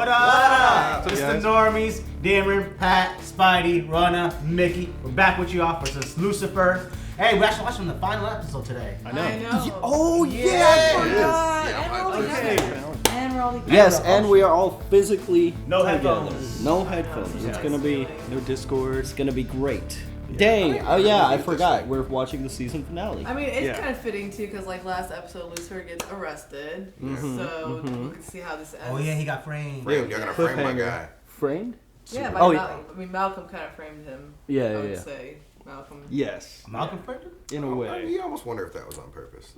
up? It's the Normies, Dameron, Pat, Spidey, Rana, Mickey. We're back with you all for this Lucifer. Hey, we're actually watching the final episode today. I know. Oh, yeah. Yes, and we are all physically No together. headphones. No headphones. It's gonna be No Discord. It's gonna be great. Dang! Oh yeah, I forgot. We're watching the season finale. I mean, it's kind of fitting too, because like last episode, Lucifer gets arrested, so we can see how this ends. Oh, yeah, he got framed. You're gonna frame my guy. Framed? Yeah, by Oh, Malcolm kind of framed him. Yeah, I would yeah. say Malcolm. Yes. Malcolm framed him? In a way. I mean, you almost wonder if that was on purpose.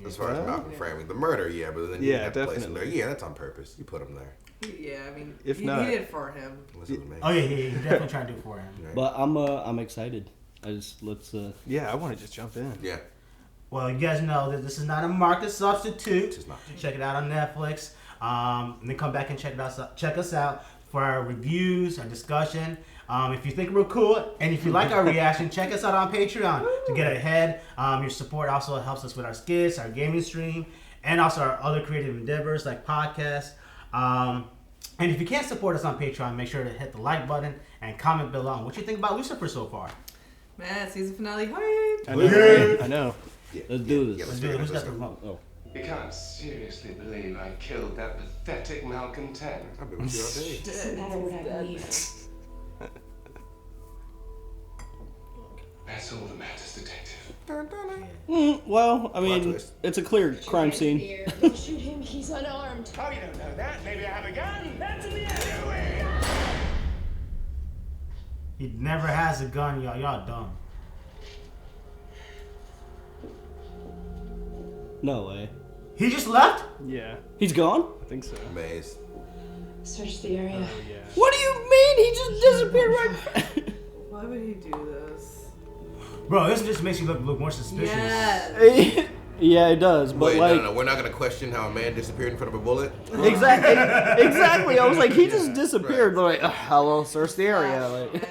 As far as Malcolm framing the murder, yeah, but then you have to place him there. Yeah, that's on purpose. You put him there. Yeah, I mean, If he not- did it for him. Oh, yeah, you're definitely trying to do it for him. Right. But I'm excited. Let's. Yeah, I want to just jump in. Yeah. Well, you guys know that this is not a market substitute. It's not. Check it out on Netflix. And then come back and check us out for our reviews, our discussion. If you think we're cool, and if you like our reaction, check us out on Patreon to get ahead. Your support also helps us with our skits, our gaming stream, and also our other creative endeavors like podcasts. And if you can't support us on Patreon, make sure to hit the like button and comment below on what you think about Lucifer so far. Man, season finale hype. I know. I know. Yeah. Let's do this. Yeah, Let's do it. Who's got the remote? Oh. You can't seriously believe I killed that pathetic Malcolm 10. I've been with you all day. Doesn't matter what I believe. That's all that matters, detective. Well, I mean, twist. it's a clear crime scene. Don't shoot him, he's unarmed. Oh, you don't know that? Maybe I have a gun? That's in the alleyway! He never has a gun, y'all. Y'all dumb. No way. He just left? Yeah, He's gone? I think so. Amazed. Search the area. Oh, yeah. What do you mean? He just disappeared right. Why would he do this? Bro, this just makes you look more suspicious. Yes. Yeah, it does. But Wait, like, no, we're not gonna question how a man disappeared in front of a bullet. exactly. I was like, he just disappeared. Like, hello, search the area. Like,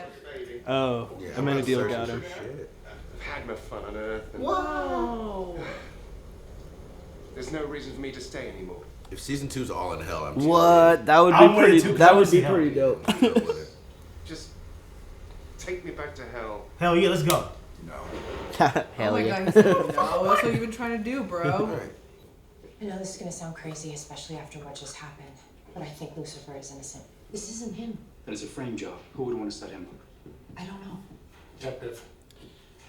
Oh, Yeah, I'm not Amenadiel searching got for him. shit. I've had my fun on Earth. And Whoa. there's no reason for me to stay anymore. If season 2's all in hell, I'm what? That would I'm be with pretty. it too, 'cause That I would wanna be see hell. pretty dope. Deal with it. Just take me back to hell. Hell yeah, let's go. No. Hell Oh my yeah. God, he said no. That's what you've been trying to do, bro. All right. I know this is gonna sound crazy, especially after what just happened, but I think Lucifer is innocent. This isn't him. That is a frame job. Who would want to set him up? I don't know. Detective,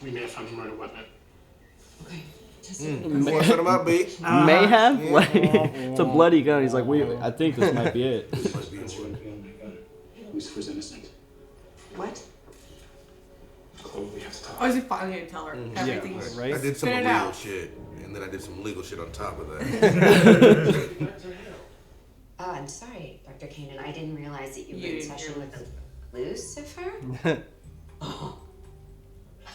we may have found a murder weapon. Okay, just Want to set him up, B? May have. yeah. Like, it's a bloody gun. He's like, I think this might be it. Must be That's one. right. Lucifer's innocent. what? Chloe, we have to talk. Oh, is he finally gonna tell her everything? Yeah, I right? did some Spit it illegal out. shit, and then I did some legal shit on top of that. I'm sorry, Dr. Kanan. I didn't realize that you were You in didn't session hear with Lucifer. Oh,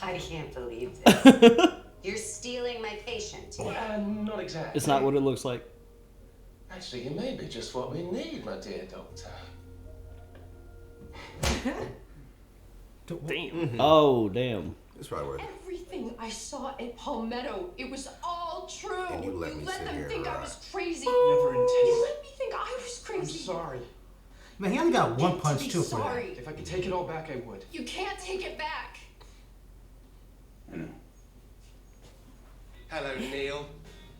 I can't believe this. You're stealing my patient. Not exactly. It's not what it looks like. Actually, you may be just what we need, my dear doctor. Damn. Oh damn. It's probably worth it. Everything I saw at Palmetto, it was all true. And you let me sit them here think and I rot. was crazy. Never You intended. let me think I was I'm crazy. sorry. Man, he only got one Get punch to be too for that. sorry. If I could take it all back, I would. You can't take it back. I know. Hello, Neil.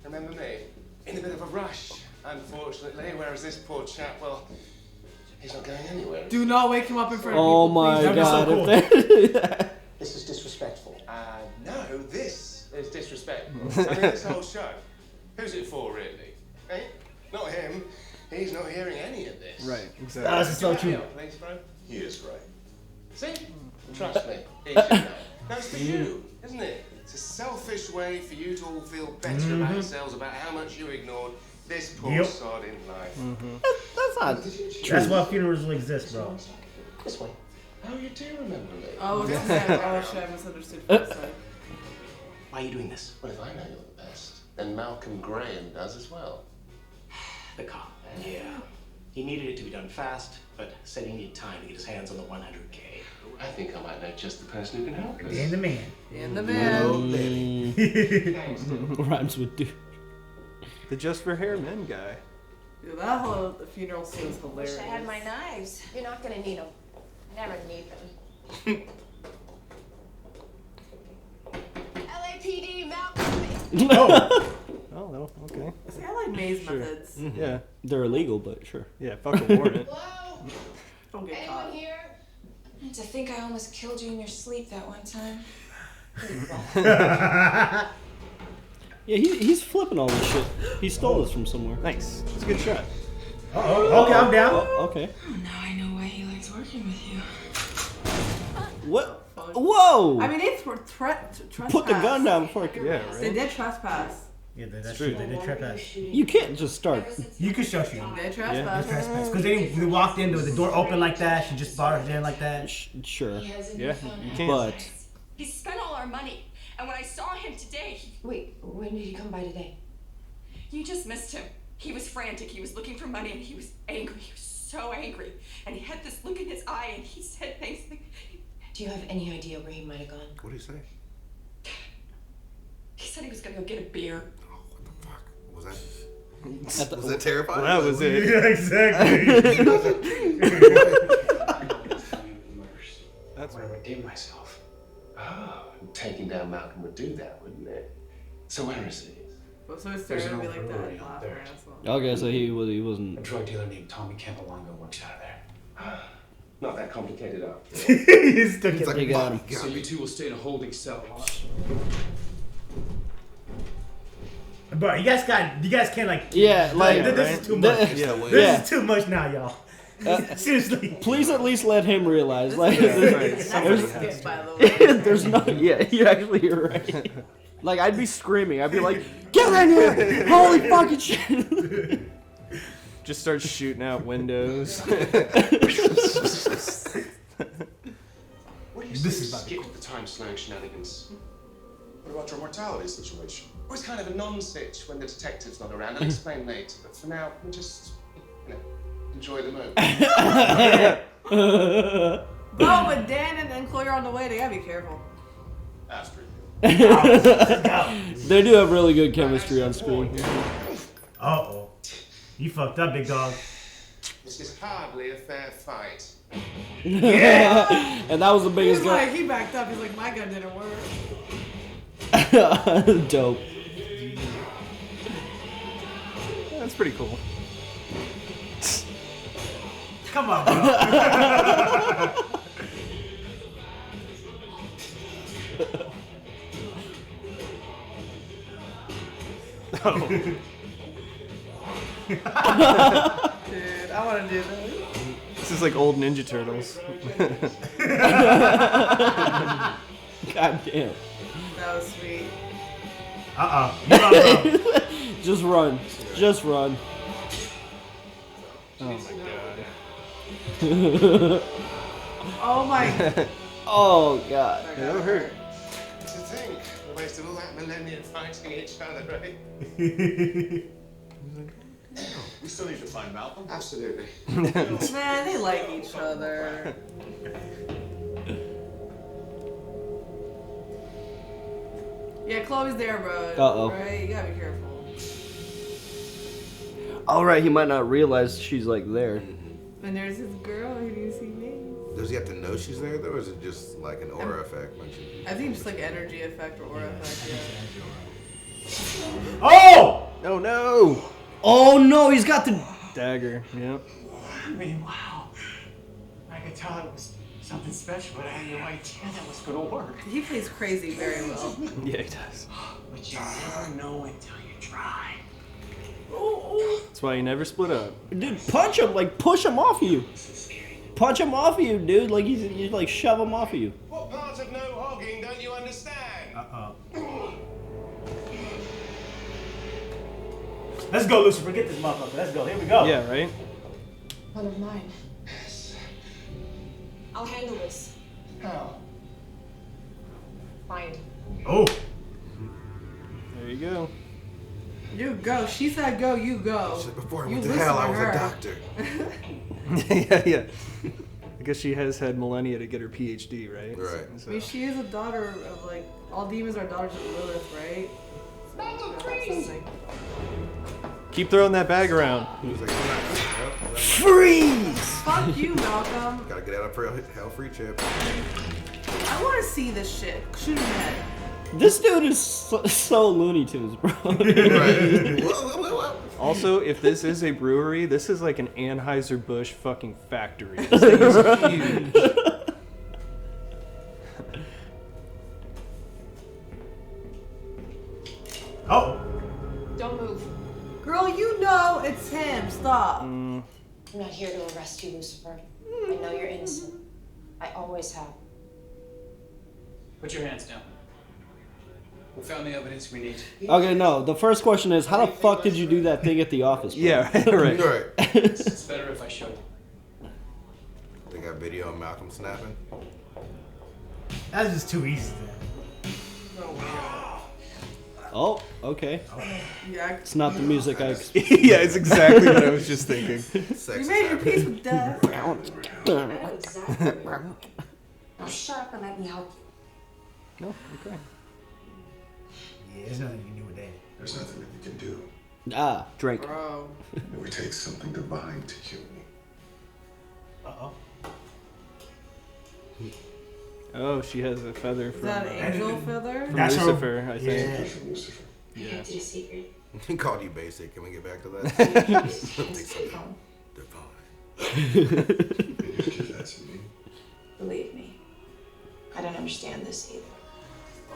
Remember me? In a bit of a rush, unfortunately, whereas this poor chap, well, he's not going anywhere. Do not wake him up in front of Oh people. my please. That'd be so god. cool. If they- This is disrespectful. No, this is disrespectful. I mean, this whole show. Who's it for, really? Eh? Not him. He's not hearing any of this. Right, That's exactly. so true. Please, bro. He is right. See? Trust me. He should know. That's for you, isn't it? It's a selfish way for you to all feel better about yourselves, about how much you ignored this poor Yep. sod in life. That's not. That's why funerals will exist, bro. This way. Oh, you do remember me. Oh, this is it. Oh, shit, I misunderstood for a second. Why are you doing this? Well, if I know you're the best, then Malcolm Graham does as well. The cop. Yeah. He needed it to be done fast, but said he needed time to get his hands on the 100K. I think I might know just the person who can help us. And the man. And the man. Thanks. Rhymes with dude. The Just for Hair Men guy. Dude, that whole funeral scene was hilarious. Wish I had my knives. You're not gonna need them. Never need them. LAPD, Malcolm. Oh, no, okay. See, I like maze methods. Yeah. They're illegal, but sure. Yeah, fucking warrant. Hello? Don't get Anyone caught. here? To think I almost killed you in your sleep that one time. Yeah, he's flipping all this shit. He stole this from somewhere. Nice. It's a good shot. Okay, I'm down. Okay. Now I know why he likes working with you. What? Whoa! I mean, they trespass. Put the gun down before I could. Yeah, They right? did trespass. Yeah, that's true. true. They did trespass. You can't just start. You could show you. They trespass. Trespass. Because they walked in, the door open like that. She just barged in like that. Sure. Yeah, you can. But He spent all our money, and when I saw him today, Wait, when did he come by today? you just missed him. He was frantic. He was looking for money, and he was angry. He was so angry, and he had this look in his eye, and he said things. Do you have any idea where he might have gone? What did he say? He said he was gonna go get a beer. Oh, what the fuck? Was that? at the, Was that terrifying? Well, that was it. Yeah, exactly. That's Where I redeem myself. Oh, taking down Malcolm would do that, wouldn't it? So where is he? So it's There's starting an to be old like brewery that. out there. okay, so he A wasn't. drug dealer named Tommy Campolongo works out of there. Not that complicated up. He's stuck He's like, They got him. "Fuck, So you two will stay in a holding cell. Bro, you guys can't like. Yeah, like this is too much. Yeah, This is too much now, y'all. Seriously. Please at least let him realize. Like, Yeah, right. That's Somebody a has skip, to. by the way. there's no. Yeah, you're right. Like, I'd be screaming. I'd be like, "Get in here! Holy fucking shit!" Just start shooting out windows. What do you This say is we about to skip the time slowing shenanigans? What about your mortality situation? It was kind of a non-sitch when the detective's not around. I'll explain later, but for now, we'll just, enjoy the moment. Bro, with Dan and Chloe are on the way, they gotta be careful. Astrid. They do have really good chemistry on screen. Uh-oh. You fucked up, big dog. This is hardly a fair fight. And that was the biggest He's like, he backed up. He's like, my gun didn't work. Dope. That's pretty cool. Come on, bro. Dude, I want to do this. This is like old Ninja Turtles. God damn. That was sweet. Just run. Just run. Oh my god. Oh my. Oh god. That'll hurt. To think, the waste of all that millennia fighting each other, right? We still need to find Malcolm. Absolutely. Man, they like each other. Yeah, Chloe's there, bro. Uh-oh. Right? You gotta be careful. Alright, he might not realize she's like there. And there's this girl, he didn't see me. Does he have to know she's there though, or is it just like an aura effect? Like I think just like energy effect or aura effect, yeah. Oh! Oh no! Oh no, he's got the Dagger, yep. I mean, wow. I could tell it was something special, but I had no idea that was gonna work. He plays crazy very well. Yeah, he does. But you never know until you try. That's why you never split up. dude, punch him, like push him off of you. Punch him off of you, dude. Like you like shove him off of you. What part of no hogging don't you understand? Let's go, Lucifer. Get this motherfucker. Let's go. Here we go. Yeah, right? One of mine. I'll handle this. How? Fine. Oh. There you go. You go. She said go, you go. before I You went to listen hell, I to was her. a doctor. yeah. I guess she has had millennia to get her PhD, right? Right. I mean, she is a daughter of like, all demons are daughters of Lilith, right? Malcolm, That's freeze! something. Keep throwing that bag around. He's like, freeze! Fuck you, Malcolm. Gotta get out of hell free chip. I want to see this shit. Shoot him head. This dude is so Looney Tunes, bro. Right. Also, if this is a brewery, this is like an Anheuser-Busch fucking factory. This thing is huge. Oh! Don't move. Girl, you know it's him. Stop. I'm not here to arrest you, Lucifer. I know you're innocent. I always have. Put your hands down. We found the evidence we need. Okay, no. The first question is, how the fuck did you do that thing at the office? Bro? Yeah, right. It's better if I show you. They got video of Malcolm snapping. That's just too easy. Oh, okay. Yeah. It's not the music I expected. Yeah, it's exactly what I was just thinking. You made your peace with death. I know exactly. Now shut up and let me help you. No, okay. Yeah, there's nothing you can do with that. There's nothing that we can do. Ah, drink. Bro. It would take something divine to kill me. Uh-oh. Oh, she has a feather Is from, that an angel feather? from Lucifer, I think. Yeah. From Lucifer. I kept it a secret. He called you basic. Can we get back to that? Give that to me. Believe me, I don't understand this either.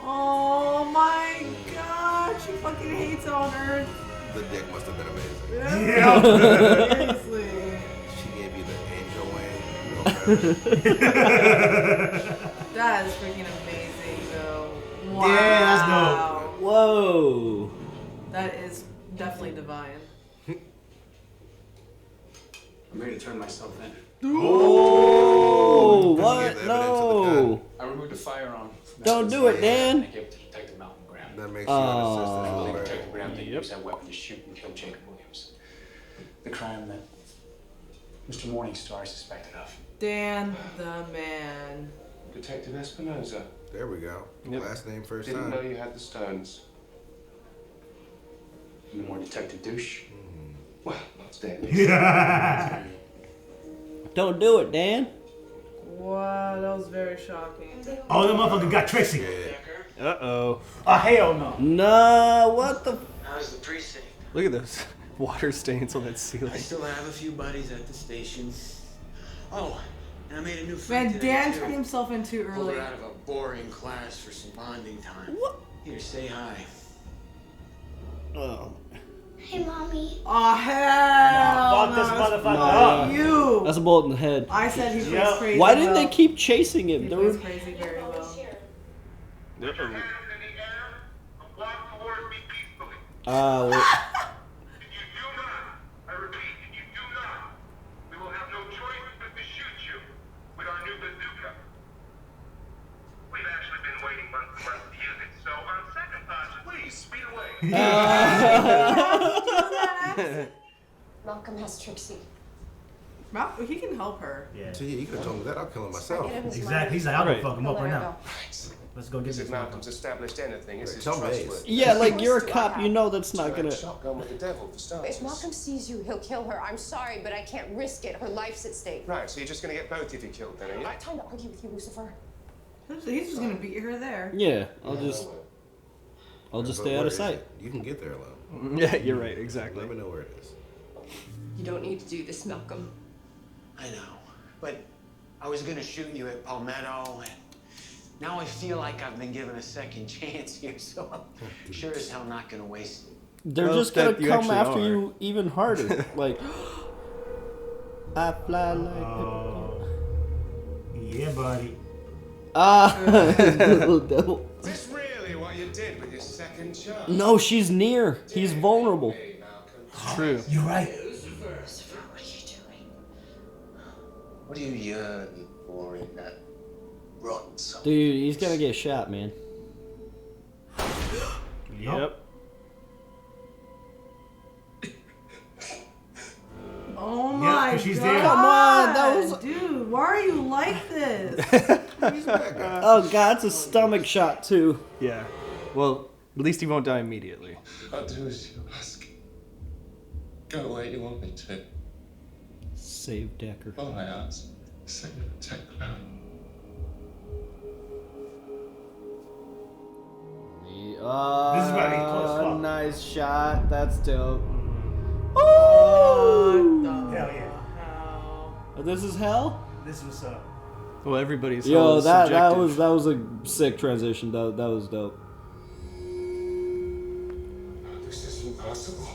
Oh my god, she fucking hates it on Earth. The dick must have been amazing. Yeah. Seriously. She gave you the angel wing. That is freaking amazing, though. Wow. Yeah, that's dope. Whoa. That is definitely divine. I'm ready to turn myself in. Oh, what? No. I removed the firearm. Don't do it, Dan. I gave it to Detective Malcolm Graham. That makes you an assistant. Detective Graham didn't use that weapon to shoot and kill Jacob Williams. The crime that Mr. Morningstar suspected of. Dan the man. Detective Espinosa. There we go. Last name first Didn't time. know you had the stones. No more Detective Douche. Well, not dead. Don't do it, Dan. Wow, that was very shocking. Oh, the motherfucker got Trixie. Uh-oh. Oh, hell no. No, what the? How's the precinct? Look at those water stains on that ceiling. I still have a few buddies at the station. Oh, and I made a new friend Man, today, Dan too. turned himself in too Pulled early. her out of a boring class for some bonding time. What? Here, say hi. Oh. Hey, Mommy. Oh, hell Fuck this no, motherfucker fuck up. you. That's a bullet in the head. I said he plays Yep. crazy. Why didn't well. they keep chasing him? He They plays were... crazy very well. Wait. Malcolm has Trixie. Malcolm, he can help her. Yeah. See, you could have told me that. I'll kill him myself. Exactly. He's like, I'm gonna fuck him up right now. Right. Let's go get If this Malcolm's established anything, it's his Tell me. trustworthy. Yeah, like you're a cop, you know that's not gonna. Shotgun with the devil for starters. If Malcolm sees you, he'll kill her. I'm sorry, but I can't risk it. Her life's at stake. Right, so you're just gonna get both of you killed then, are you? I'm not trying to argue with you, Lucifer. He's just gonna beat her there. Yeah, I'll just But stay out where of is sight. it? You can get there alone. Yeah, you're right, exactly. Let me know where it is. You don't need to do this, Malcolm. I know, but I was gonna shoot you at Palmetto, and now I feel like I've been given a second chance here, so I'm sure as hell not gonna waste it. They're Well, just gonna that you come actually after are. you even harder. Like, I fly like. Yeah, buddy. Little devil. Is this really what you did with your second chance? No, she's near. He's vulnerable. It's true. You're right. Lucifer, what are you doing? What do you yearn for in that rotten soul? Dude, he's gonna get shot, man. Yep. Oh my 'cause she's god. there. Come on, that was- Dude, why are you like this? Oh god, it's a stomach shot too. Yeah. Well, at least he won't die immediately. I'll do as you ask. Go where you want me to. Save Decker. All I ask. Save and protect Crown. This is about to be close call. Nice shot. That's dope. Hell yeah. Oh, this is hell? This was up. Well, everybody's Yo, that subjective. was a sick transition. That was dope. This is impossible.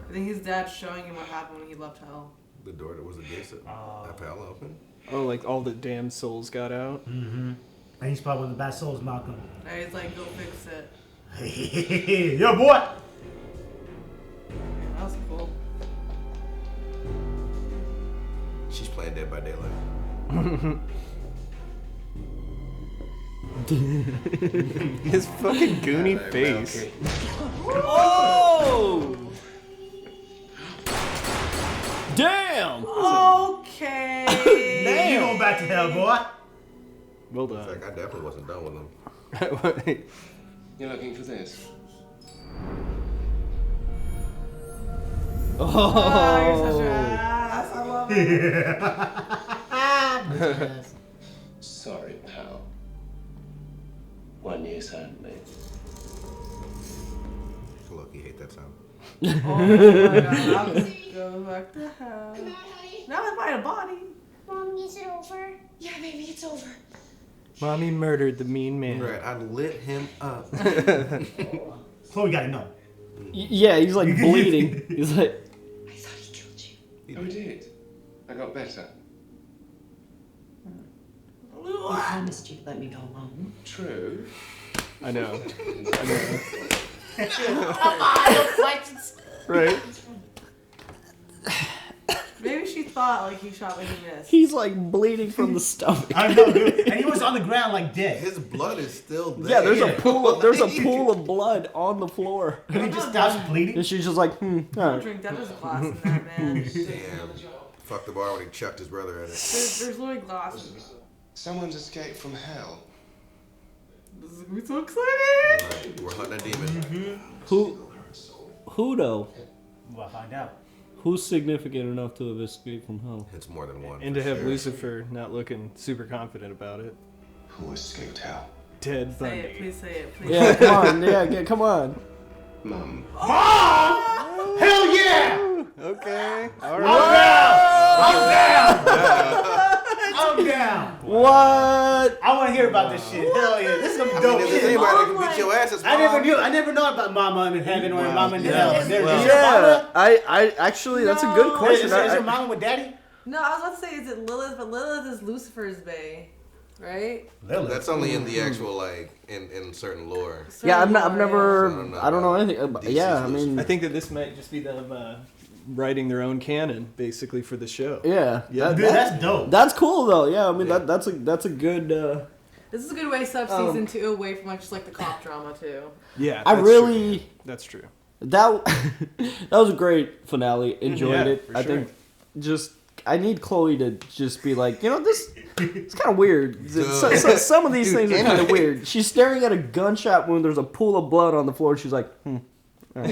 I think his dad's showing him what happened when he left hell. The door that was against it. That fell open. Oh, like all the damn souls got out. Mm-hmm. And he's probably one of the best souls, Malcolm. And he's like, go fix it. Yo, boy. That was cool. She's playing Dead by Daylight. His fucking goony face. Oh! Damn! Okay. Damn. You going back to hell, boy. Well done. Like, I definitely wasn't done with him. You're looking for this? Oh, you're such an ass. I love it. Sorry, pal. 1 year sadly. Look, you hate that sound. Oh my god, I'll just go back to hell. Now I find a body. Mom, is it over? Yeah, baby, it's over. Mommy murdered the mean man. Right, I lit him up. Chloe gotta know. Yeah, he's like bleeding. He's like, I thought he killed you. Oh, he did. I got better. You promised you'd let me go alone. True. I know. Right. Maybe she thought like he shot when he missed. he's like bleeding from the stomach. I know, dude. And he was on the ground like dead. His blood is still there. Yeah, there's a pool of blood on the floor. And he just stops bleeding. And she's just like, all Don't right. drink Devil's glass in there, man. Damn. Fuck the bar when he chucked his brother at it. There's literally glasses. Someone's escaped from hell. This is gonna be so exciting. Right, we're hunting a demon. Who though? We'll find out. Who's significant enough to have escaped from hell? It's more than one. And to have Lucifer not looking super confident about it. Who escaped hell? Ted Say Bundy. it, please say it, please. Yeah, come on. Yeah, come on. Mom. Mom! Hell yeah! Okay. All I'm right. down! I'm down! What? I want to hear about this shit. Hell yeah. This is some I mean, dope if there's shit. anybody that can beat your ass, it's I never Mom. knew. I never know about Mama in heaven or Mama in hell. Is there a Yeah, mama? I actually, that's a good Is question. there Mama with Daddy? No, I was about to say, is it Lilith? But Lilith is Lucifer's bae, right? Lilith. That's only in the actual, like, in certain lore. Yeah, I've never, So I don't know anything. Yeah, I mean, I think that this might just be them writing their own canon, basically, for the show. yeah, Dude, that's dope. That's cool though. Yeah, I mean that's a good. This is a good way to sub season 2 away from like just like the cop drama too. Yeah, I that's really. true. That's true. That was a great finale. Enjoyed Yeah, it. for I sure. think just I need Chloe to just be like, this. It's kind of weird. Some of these things are kind of weird. She's staring at a gunshot wound. There's a pool of blood on the floor. She's like, Right.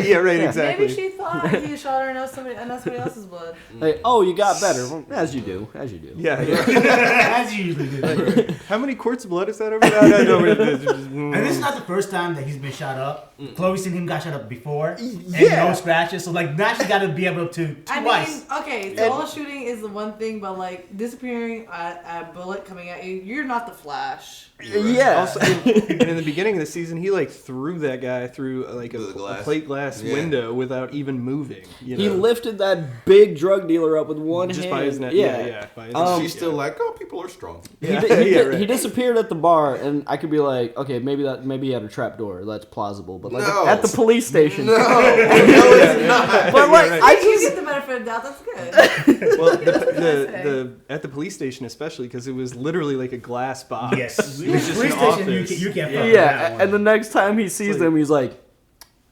Yeah, right, exactly. Maybe she thought he shot her and not somebody else's blood. Like, oh, you got better. Well, as you do. Yeah. As you usually do. How many quarts of blood is that over there? I know what it is. And this is not the first time that he's been shot up. Chloe's seen him got shot up before. And Yeah. no scratches. So, like, now she's got to be able to twice. I mean, okay, so all shooting is the one thing, but like disappearing a bullet coming at you, you're not the Flash. Yeah. Also, and in the beginning of the season, he like threw that guy through like a plate glass window without even moving. You know? He lifted that big drug dealer up with one Just hand. by his neck. Yeah. By his She's still like, oh, people are strong. He disappeared at the bar, and I could be like, okay, maybe he had a trap door. That's plausible. But like No. at the police station, No, it's not. But like, right. I You just get the benefit of doubt. That's good. Well, the at the police station especially because it was literally like a glass box. Yes. It was just Police an station, office. you can't fuck with that yeah. one. And the next time he sees them, he's like,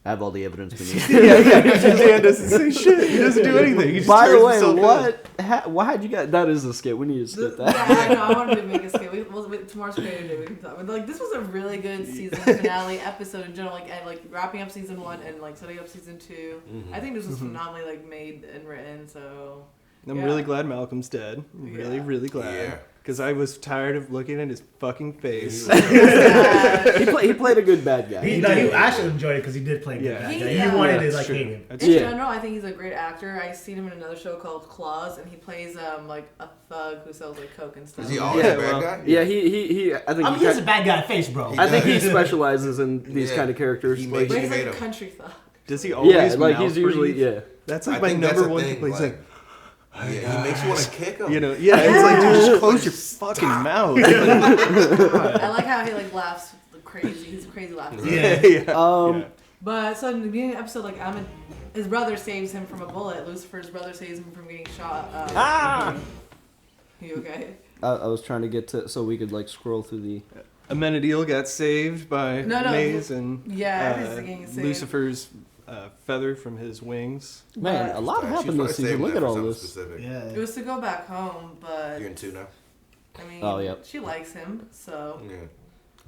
I have all the evidence we need. Dan doesn't say shit. He doesn't do anything. He just By the turns way, himself in. why had you got? That is a skit. We need to skip that. Yeah, I know. I wanted to make a skit. Tomorrow's creative day. We can talk. But like, this was a really good season finale episode in general. Like, and like wrapping up season 1 and like setting up season 2. I think this was phenomenally like made and written. So I'm really glad Malcolm's dead. I'm really, really glad. Yeah. Because I was tired of looking at his fucking face. He played a good bad guy. He actually enjoyed it because he did play a good bad guy. He wanted to like hate him. In general, I think he's a great actor. I seen him in another show called Claws, and he plays like a thug who sells like coke and stuff. Is he always a bad guy? Yeah, he. I think he's a bad guy face, bro. I think he specializes in these kind of characters. But he's like a country thug. Does he always? Yeah, like he's mouth usually breathe? That's like my number one complaint. He's like. Yeah, he makes you want to kick him. You know, it's like, dude, just close your fucking mouth. I like how he like laughs crazy. He's a crazy laugher. Yeah. But so in the beginning of the episode, like his brother saves him from a bullet. Lucifer's brother saves him from getting shot. You okay? I was trying to get to so we could like scroll through the. Amenadiel got saved by Maze and getting saved. Lucifer's feather from his wings. Man, a lot happened this season. Look at all this. Yeah. It was to go back home, but You're in 2 now. I mean, she likes him, so. Yeah.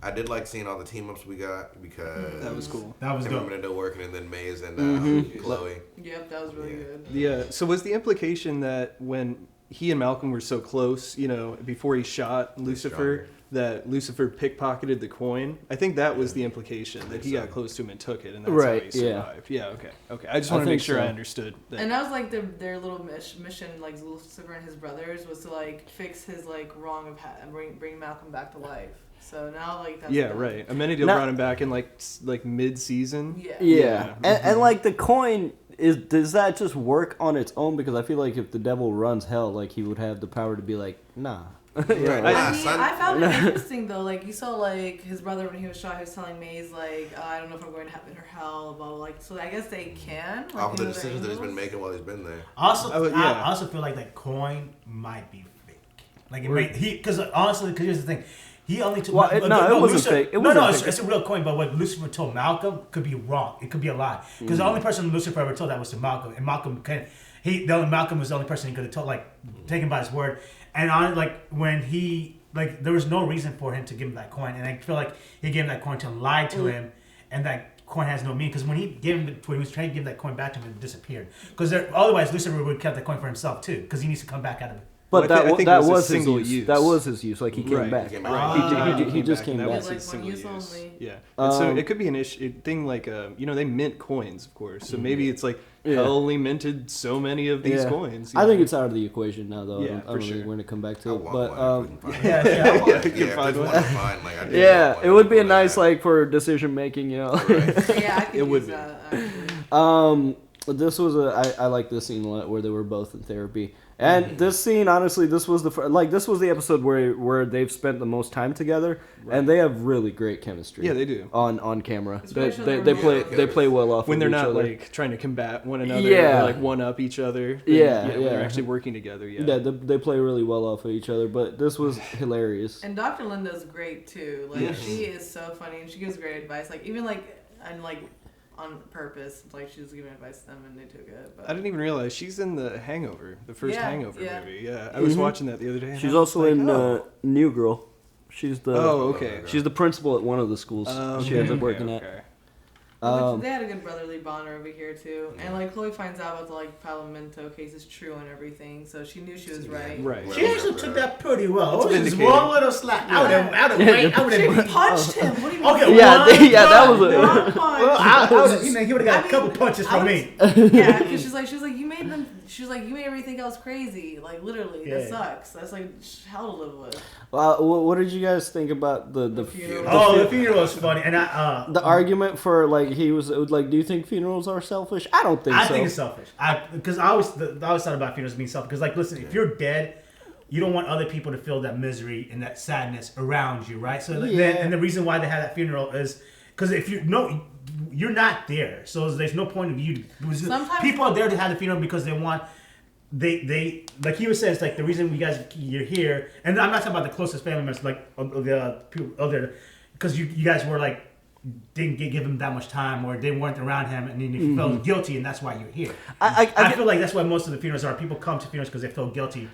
I did like seeing all the team ups we got because that was cool. That was good. Amenadiel working and then Maze and Chloe. Yep, that was really good. Yeah. So was the implication that when he and Malcolm were so close, you know, before he shot Lucifer, that Lucifer pickpocketed the coin? I think that was the implication, that he got close to him and took it, and that's how he survived. Yeah, okay. I just want to make sure I understood that. And that was like their little mission, like Lucifer and his brothers, was to like fix his like wrong of bring Malcolm back to life. So now like that's right. Amenadiel brought him back in like mid-season. Yeah. And like the coin does that just work on its own? Because I feel like if the devil runs hell, like he would have the power to be like, nah. I found it interesting though. Like you saw, like his brother when he was shot, he was telling Maze like, I don't know if I'm going to heaven or hell. Blah, blah, like, so I guess they can. Like, off the decisions that he's been making while he's been there. Also, I also feel like that coin might be fake. Like it might because honestly, because here's the thing. He only took. Well, it wasn't fake. It's a real coin. But what Lucifer told Malcolm could be wrong. It could be a lie. Because the only person Lucifer ever told that was to Malcolm, and Malcolm Malcolm was the only person he could have told, like taken by his word. And on like when he like there was no reason for him to give him that coin, and I feel like he gave him that coin to lie to him, and that coin has no meaning. Because when he was trying to give that coin back to him, it disappeared. Because otherwise Lucifer would have kept that coin for himself too, because he needs to come back out of it. But that was his use. That was his use. Like he came back. He just came back. That was his single use. Yeah. And so it could be an issue thing like they mint coins, of course. So maybe it's like hell only minted so many of these coins. I think it's out of the equation now, though. Yeah, I don't think we're gonna come back to it. But it would be a nice like for decision making, you know. Yeah, I think it would be. This was I like this scene where they were both in therapy. And this scene, honestly, this was the episode where they've spent the most time together, and they have really great chemistry. Yeah, they do on camera. They play well off when they're not other. like trying to combat one another, or like one up each other. They're actually working together. Yeah, they play really well off of each other. But this was hilarious. And Dr. Linda's great too. Like she is so funny, and she gives great advice. Like even on purpose, like she was giving advice to them and they took it. But I didn't even realize she's in the Hangover, the first Hangover movie. Yeah, I was watching that the other day. She's also in New Girl. She's the she's the principal at one of the schools she ends up working at. They had a good brotherly bond over here too, and like Chloe finds out about the like Palamento case is true and everything, so she knew she was right. Right. She actually took that pretty well. It was just one little slap. I would have punched him. What do you mean? Okay, that was he would have got a couple punches from me. Yeah, because she was like you made them. She was like you made everything else crazy. Like literally, that sucks. That's like hell to live with. What did you guys think about the funeral? The funeral was funny, and the argument for like he was like, do you think funerals are selfish? I don't think so. I think it's selfish. Because I always thought about funerals being selfish. Because like, listen, if you're dead, you don't want other people to feel that misery and that sadness around you, right? So and the reason why they had that funeral is because if you're not there, so there's no point of you. Sometimes people are there to have the funeral because they want. They like he was saying, it's like the reason you're here, and I'm not talking about the closest family members, like the people other, because you guys were like didn't give him that much time or they weren't around him, and then you felt guilty, and that's why you're here. I feel like that's why most of the funerals are. People come to funerals because they feel guilty,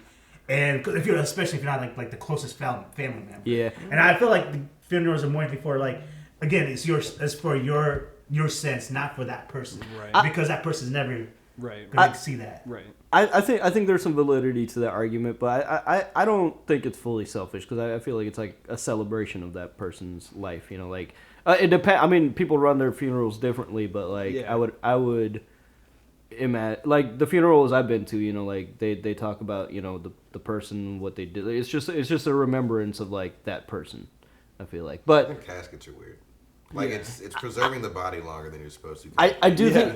and especially if you're not like the closest family member. Yeah. And I feel like the funerals are more for like, again, it's for your sense, not for that person, right? Because that person's never right gonna see that, right. I think there's some validity to that argument, but I don't think it's fully selfish because I feel like it's like a celebration of that person's life. Like it depends. I mean, people run their funerals differently, but like I would imagine like the funerals I've been to. Like they talk about the person, what they did. It's just a remembrance of like that person. I feel like, but I think caskets are weird. Like it's preserving the body longer than you're supposed to. I do think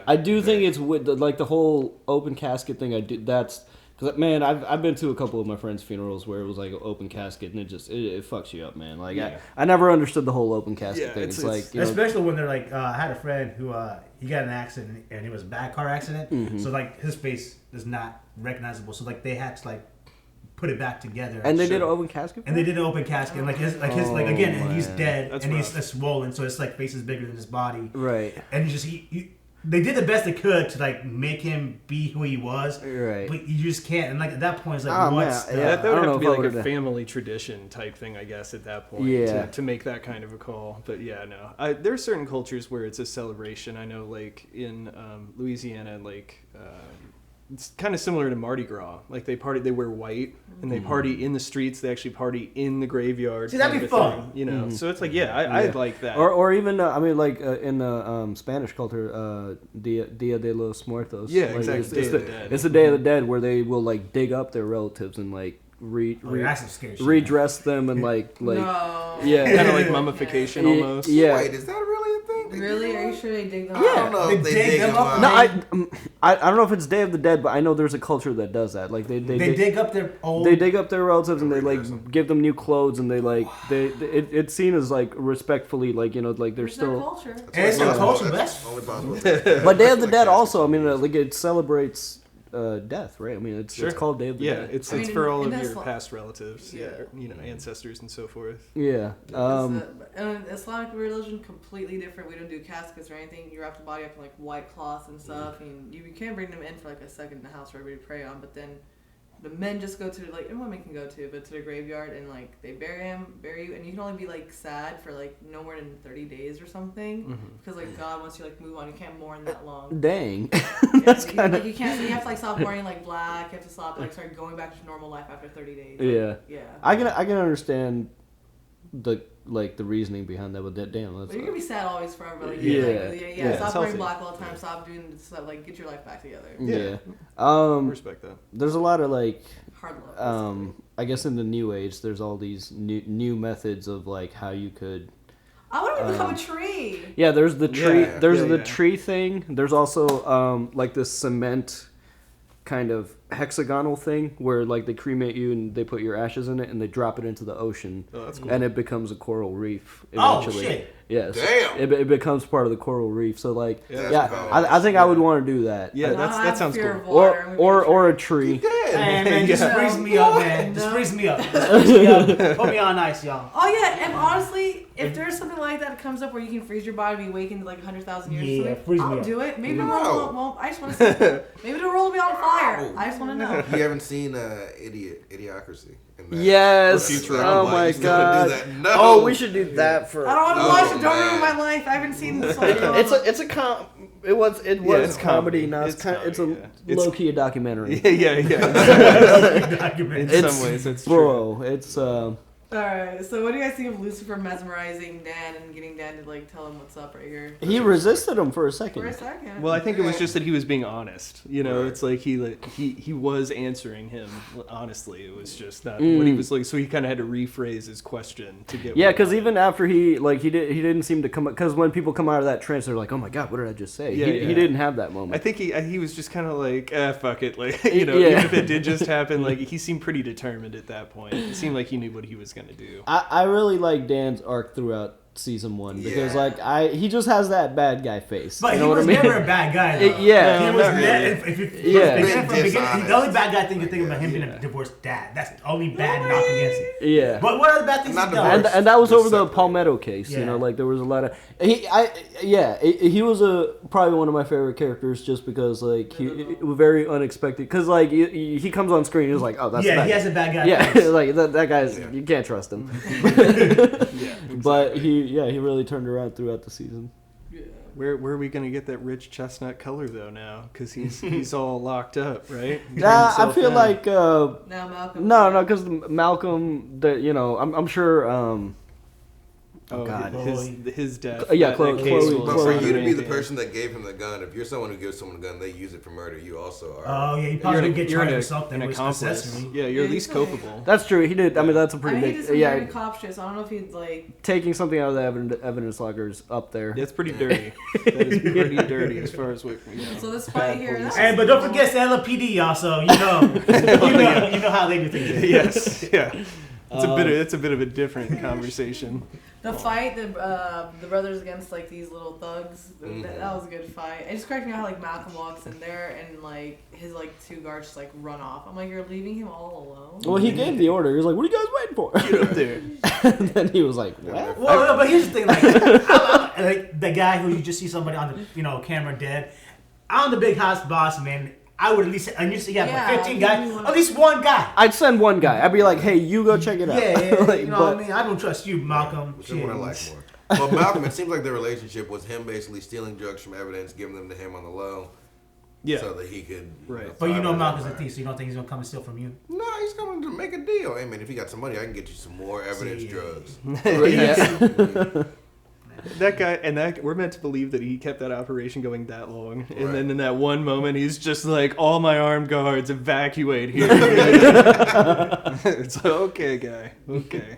I do think it's with the whole open casket thing. That's because man, I've been to a couple of my friends' funerals where it was like an open casket and it fucks you up, man. Like I never understood the whole open casket thing. It's like especially when they're like I had a friend who he got in an accident and it was a bad car accident, so like his face is not recognizable. So like they had to like put it back together. And they did an open casket? And they did an open casket. And again, he's dead. That's and rough. He's swollen, so his like face is bigger than his body. Right. And they did the best they could to like make him be who he was. Right. But you just can't. And like at that point, it's like, what's that would have to be like a family tradition type thing, I guess, at that point. To make that kind of a call. But yeah, no. There are certain cultures where it's a celebration. I know like in Louisiana, like it's kind of similar to Mardi Gras. Like they wear white and they party in the streets. They actually party in the graveyard. See, that'd be fun. Thing, So it's like, I'd like that. Or even I mean, like in the Spanish culture, Dia de los Muertos. Yeah, like, exactly. It's the Day of the Dead where they will like dig up their relatives and like redress them and like no. kind of like mummification almost. Yeah. Wait, is that really a thing? Really? Are you sure they dig them up? I don't know if they dig them up. No, I don't know if it's Day of the Dead, but I know there's a culture that does that. Like they dig up their old. They dig up their relatives and they like give them new clothes and they like it's seen as like respectfully like like they're still. Culture. It's their culture, but Day of the Dead also, I mean, like it celebrates death, right? I mean, it's called Day of the Dead. It's for all of your past relatives, ancestors and so forth. Yeah. Islamic religion completely different. We don't do caskets or anything. You wrap the body up in like white cloth and stuff, and you can't bring them in for like a second in the house for everybody to pray on. But then the men just go to and women can go too, but to the graveyard and like they bury you, and you can only be like sad for like no more than 30 days or something because like God wants you to like move on. You can't mourn that long. Dang. That's kind of. You can't. So you have to like stop wearing like black. You have to stop start going back to normal life after 30 days. Yeah. I can understand the reasoning behind that, but damn, that's. But you're gonna be sad always forever. Like, stop wearing black all the time. Stop doing stuff. Like get your life back together. Yeah. Respect that. There's a lot of like. Hard love. I guess in the new age, there's all these new methods of like how you could. I want to become a tree. Yeah, there's the tree. There's the tree thing. There's also like this cement kind of hexagonal thing where like they cremate you and they put your ashes in it and they drop it into the ocean. Oh, that's cool. And it becomes a coral reef eventually. Oh shit! Yes. Damn. It becomes part of the coral reef. So like I think I would want to do that. Yeah, that sounds cool. Or a tree. Man, just freeze me up, man. Just freeze me up. Put me on ice, y'all. Oh yeah, and honestly, if there's something like that comes up where you can freeze your body, be awakened in like 100,000 years, I'll do it. Maybe the world won't. I just want to see. Maybe the world will be on fire. I just want to know. You haven't seen Idiocracy? Yes. Oh my god. No. Oh, we should do that for. I don't want to watch it. Don't ruin my life. I haven't seen this one. It was comedy. Now it's low key a documentary. Yeah. In some ways, it's true. It's Alright, so what do you guys think of Lucifer mesmerizing Dan and getting Dan to like tell him what's up right here? He resisted him for a second. Well, I think it was just that he was being honest. It's like he was answering him honestly. It was just not what he was like. So he kind of had to rephrase his question to get. Yeah, because even after he didn't seem to come up. Because when people come out of that trance, they're like, "Oh my god, what did I just say?" He didn't have that moment. I think he was just kind of like, fuck it, like even if it did just happen, like he seemed pretty determined at that point. It seemed like he knew what he was gonna do. I really like Dan's arc throughout season 1 because he just has that bad guy face. But you know he what was I mean? never a bad guy. Though. Yeah, he was. The only bad guy thing you think about him being a divorced dad. That's the only bad knock against it. Yeah. But what other bad things he done? And that was over the Palmetto case. You know, like there was a lot of he was probably one of my favorite characters just because like he was very unexpected because like he comes on screen, he's like, oh, that's he has a bad guy. Yeah, like that guy's you can't trust him. But he really turned around throughout the season. Yeah. Where are we gonna get that rich chestnut color though now? Because he's all locked up, right? I feel like now Malcolm. No, because Malcolm, I'm sure. Oh God, his death. Yeah, Chloe. But for you to be the person that gave him the gun, if you're someone who gives someone a gun, they use it for murder. You also are. Oh yeah, you probably would get charged with something. An accomplice. Yeah, you're at least culpable. That's true. He did. I mean, that's a pretty big. He did some dirty cop shit. So I don't know if he'd like taking something out of the evidence lockers up there. That's pretty dirty. That is pretty dirty as far as what. So this fight here. Hey, but don't forget LAPD, y'all. So you know how they do things. Yes. Yeah. It's a bit of a different conversation. The fight, the brothers against like these little thugs, that was a good fight. It just cracked me out how like Malcolm walks in there and like his like 2 guards just like run off. I'm like, you're leaving him all alone? Well, he gave the order. He was like, what are you guys waiting for? Get up there. And then he was like, what? Well, no, but here's the thing, like the guy who you just see somebody on the camera dead. I'm the big house boss, man. I would at least, and you see, 15 guys, at least one guy. I'd send one guy. I'd be like, hey, you go check it out. Yeah, like, you know what I mean? I don't trust you, Malcolm. Which one I like more. Well, Malcolm, it seems like the relationship was him basically stealing drugs from evidence, giving them to him on the low. Yeah. So that he could. Right. But you know Malcolm's a thief, so you don't think he's going to come and steal from you? No, he's coming to make a deal. Hey, man, if you got some money, I can get you some more evidence drugs. That guy, we're meant to believe that he kept that operation going that long. Right. And then in that one moment, he's just like, all my armed guards evacuate here. It's like, okay, guy. Okay.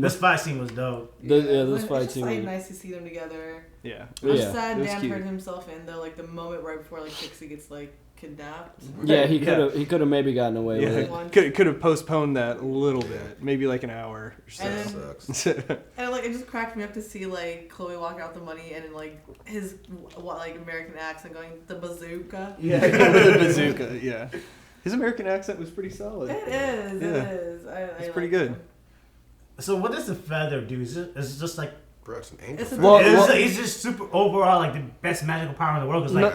This fight scene was dope. This fight scene was like nice to see them together. Yeah. I'm sad Dan turned himself in though, like the moment right before like Pixie gets like kidnapped. Yeah, he could have maybe gotten away with it. Could have postponed that a little bit, maybe like an hour. And like it just cracked me up to see like Chloe walk out the money and like his American accent going the bazooka. Yeah, the bazooka. Yeah, his American accent was pretty solid. It is. It is. It's pretty good. So what does the feather do? Is it just like? Bro, it's an angel. He's just super overall like the best magical power in the world. Cause like,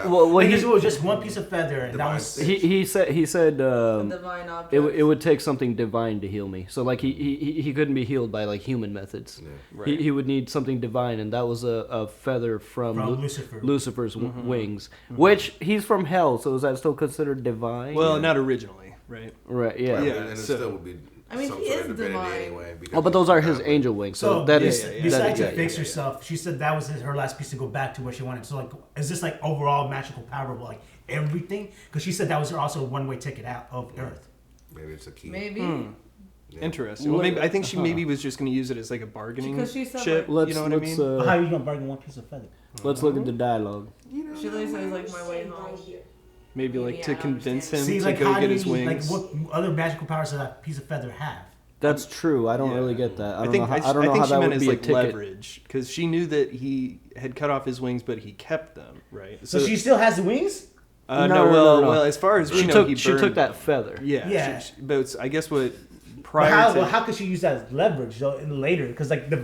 it was just one piece of feather, and that was he said divine object. It would take something divine to heal me. So like he couldn't be healed by like human methods. Yeah. Right. He would need something divine, and that was a feather from Lucifer's wings, which he's from hell. So is that still considered divine? Well, not originally, right? Right. Yeah. Yeah. And it still would be. I mean, he is divine. Anyway, but those are his angel wings. So that is. Besides to fix herself, she said that was her last piece to go back to where she wanted. So like, is this like overall magical power of like everything? Because she said that was also a one-way ticket out of Earth. Maybe it's a key. Maybe. Yeah. Interesting. Well, maybe I think she maybe was just going to use it as like a bargaining chip. You know what I mean? How are you going to bargain one piece of feather? Let's look at the dialogue. She literally says like my way home. Maybe like to convince him to like, go get his wings. Like what other magical powers does that piece of feather have? That's true. I don't really get that. I think she meant as like leverage because she knew that he had cut off his wings, but he kept them. Right. So she still has the wings. No. Well, as far as we know, she took that feather. Yeah. But I guess what. How could she use that as leverage though later? Because like the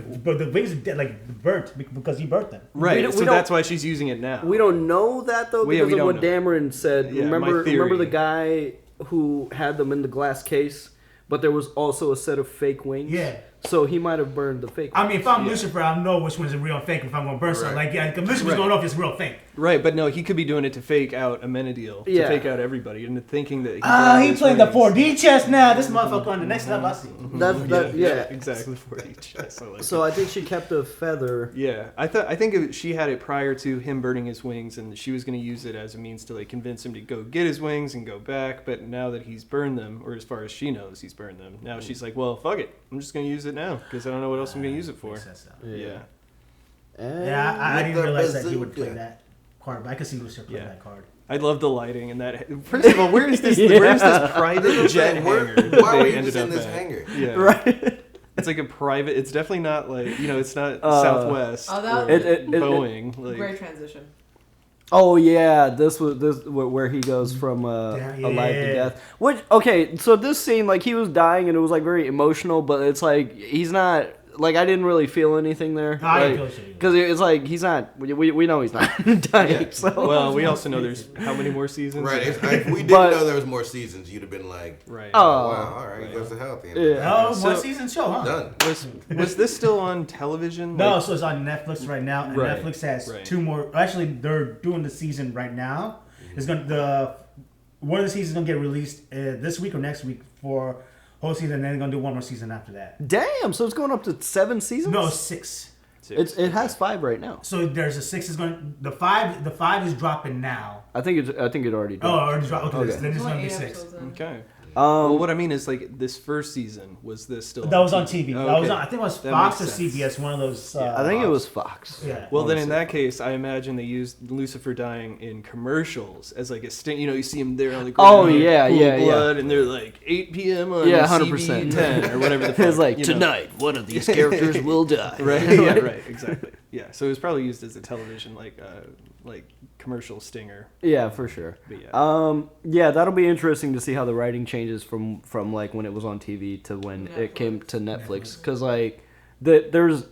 wings are dead, like burnt because he burnt them. Right. So that's why she's using it now. We don't know that though because of what Dameron said. Yeah, remember the guy who had them in the glass case, but there was also a set of fake wings. Yeah. So he might have burned the fake ones. I mean, if I'm Lucifer, I know which one's a real fake if I'm going to burn something. Like, because Lucifer's going off, it's real fake. Right, but no, he could be doing it to fake out Amenadiel, to fake out everybody, and thinking that he playing the 4D chess now. This motherfucker on the next level, I see. Exactly, 4D chess. So I think she kept a feather. Yeah, I think she had it prior to him burning his wings, and she was going to use it as a means to like convince him to go get his wings and go back. But now that he's burned them, or as far as she knows, he's burned them. Now she's like, well, fuck it, I'm just going to use it now because I don't know what else I'm going to use it for. Yeah. I didn't realize that he would play that card, but I could see Lucifer play that card. I love the lighting and that. First of all, where is this? Where is this private jet hangar? Why are you just in this hangar? Yeah. Right. It's like a private. It's definitely not like it's not Southwest. Oh, that Boeing. Great transition. Oh yeah, this where he goes from alive to death. Which so this scene, like, he was dying and it was like very emotional, but it's like he's not. Like, I didn't really feel anything there. Because it's like, he's not... We know he's not dying, Yeah. so... Well, we also know there's how many more seasons? Right. If we didn't know there was more seasons, you'd have been like... Right. Oh, wow. All right. He goes to hell at the end of the day. Oh, one season show, huh? Done. Was this still on television? No, so it's on Netflix right now. And Right. Netflix has 2 more... Actually, they're doing the season right now. It's one of the seasons is going to get released this week or next week for... whole season, and then they're gonna do one more season after that. Damn! So it's going up to 7 seasons? No, 6. It has 5 right now. So there's a 6 is going. The 5 is dropping now. I think it already dropped. Oh, already dropped. Okay, Okay. then it's gonna be 6. Okay. Well, what I mean is, like, this first season, was this still That was on TV. Oh, That was okay. on, I think it was That Fox or makes sense. CBS, one of those. I think it was Fox. Yeah. Well, then in that case, I imagine they used Lucifer dying in commercials as like a sting. You see him there on the ground. Oh, yeah, full yeah, of blood, yeah. and they're like 8 p.m. on 100%. CB10 or whatever the fuck. It's like, tonight, one of these characters will die. Right. Yeah. Right. Exactly. Yeah. So it was probably used as a television like commercial stinger. Yeah, for sure. But yeah. Yeah, that'll be interesting to see how the writing changes from like when it was on TV to when it came to Netflix, because like there's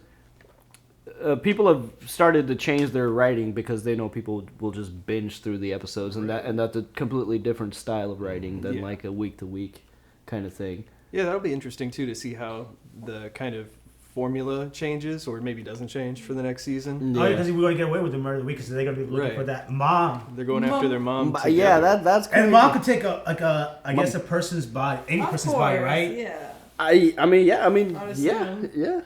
people have started to change their writing because they know people will just binge through the episodes, and that's a completely different style of writing than like a week to week kind of thing. Yeah, that'll be interesting too to see how the kind of formula changes, or maybe doesn't change for the next season. Oh, because we're going to get away with the murder of the week, because they're going to be looking for that mom. They're going after their mom. Yeah, that's crazy. And mom could take I guess a person's body, any person's body, right? Yeah. I mean, yeah.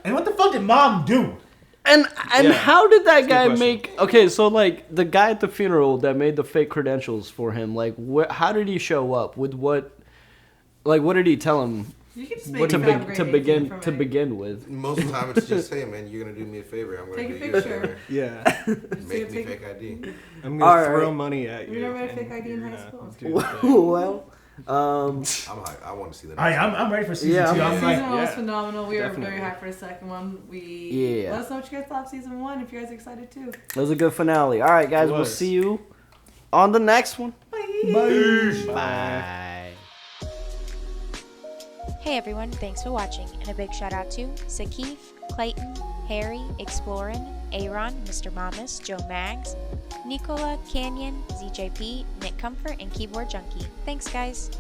And what the fuck did mom do? And how did that guy make? Okay, so like the guy at the funeral that made the fake credentials for him, like how did he show up with what? Like, what did he tell him? You can just What make to begin with. Most of the time, it's just, hey man, you're gonna do me a favor. I'm gonna Take do a you a picture. favor. Yeah. Make me fake ID. I'm gonna throw money at you. You never had a fake ID in high school? Well, I'm hyped. I want to see that. I'm ready for season 2. I'm Season 1 was phenomenal. We definitely. are very hyped for the second one. Yeah. Let us know what you guys thought of season 1 if you guys are excited too. it was a good finale. All right, guys, It we'll was. see you on the next one. Bye. Hey everyone, thanks for watching, and a big shout out to Sakif, Clayton, Harry, Explorin, Aaron, Mr. Mamas, Joe Mags, Nicola, Canyon, ZJP, Nick Comfort, and Keyboard Junkie. Thanks guys!